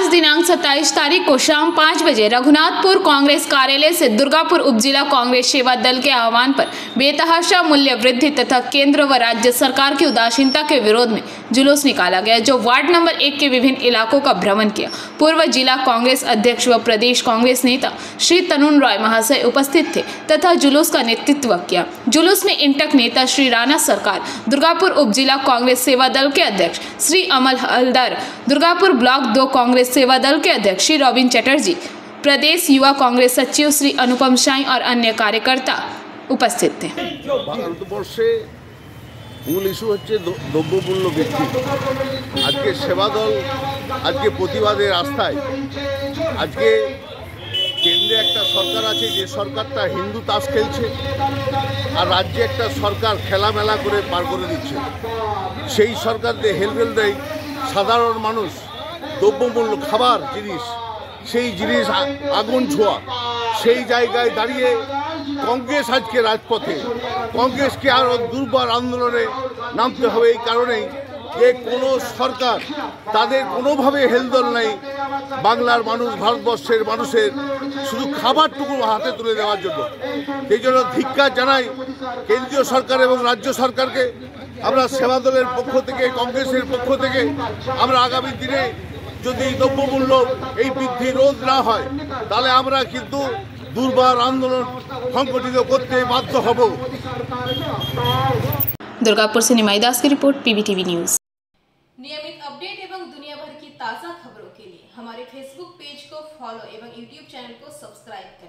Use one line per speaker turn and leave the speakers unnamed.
आज दिनांक 27 तारीख को शाम 5 बजे रघुनाथपुर कांग्रेस कार्यालय से दुर्गापुर उपजिला कांग्रेस सेवा दल के आह्वान पर बेतहाशा मूल्य वृद्धि तथा केंद्र व राज्य सरकार की उदासीनता के विरोध में जुलूस निकाला गया, जो वार्ड नंबर 1 के विभिन्न इलाकों का भ्रमण किया। पूर्व जिला कांग्रेस अध्यक्ष व प्रदेश कांग्रेस नेता श्री तनुन रॉय महाशय उपस्थित थे तथा जुलूस का नेतृत्व किया। जुलूस में इंटक नेता श्री राणा सरकार, दुर्गापुर उपजिला कांग्रेस सेवा दल के अध्यक्ष श्री अमल हलदर, दुर्गापुर ब्लॉक 2 कांग्रेस सेवा दल के अध्यक्ष श्री रॉबिन चटर्जी, प्रदेश युवा कांग्रेस सचिव श्री अनुपम साई और अन्य कार्यकर्ता उपस्थित थे।
ভারতবর্ষে মূল ইস্যু হচ্ছে দ্রব্যমূল্য বৃদ্ধি। আজকে সেবা দল আজকে প্রতিবাদের রাস্তায়। আজকে কেন্দ্রে একটা সরকার আছে, যে সরকারটা হিন্দু তাস খেলছে, আর রাজ্যে একটা সরকার খেলামেলা করে পার করে দিচ্ছে। সেই সরকারদের হেলমেল দেয় সাধারণ মানুষ। দ্রব্যমূল্য খাবার জিনিস, সেই জিনিস আগুন ছোঁয়া। সেই জায়গায় দাঁড়িয়ে কংগ্রেস আজকে রাজপথে। কংগ্রেসকে আরও দুর্বার আন্দোলনে নামতে হবে। এই কারণেই যে কোনো সরকার তাদের কোনোভাবে হেলদোল নেই বাংলার মানুষ, ভারতবর্ষের মানুষের শুধু খাবারটুকু হাতে তুলে দেওয়ার জন্য। সেই জন্য ধিক্কার জানাই কেন্দ্রীয় সরকার এবং রাজ্য সরকারকে। আমরা সেবা দলের পক্ষ থেকে, কংগ্রেসের পক্ষ থেকে আমরা আগামী দিনে যদি দ্রব্যমূল্য এই বৃদ্ধি রোধ না হয়, তাহলে আমরা কিন্তু দুর্বার আন্দোলন সংগঠিত করতে বাধ্য হব।
दुर्गापुर से निमाई दास की रिपोर्ट, पीबीटीवी न्यूज।
नियमित अपडेट एवं दुनिया भर की ताज़ा खबरों के लिए हमारे फेसबुक पेज को फॉलो एवं यूट्यूब चैनल को सब्सक्राइब करें।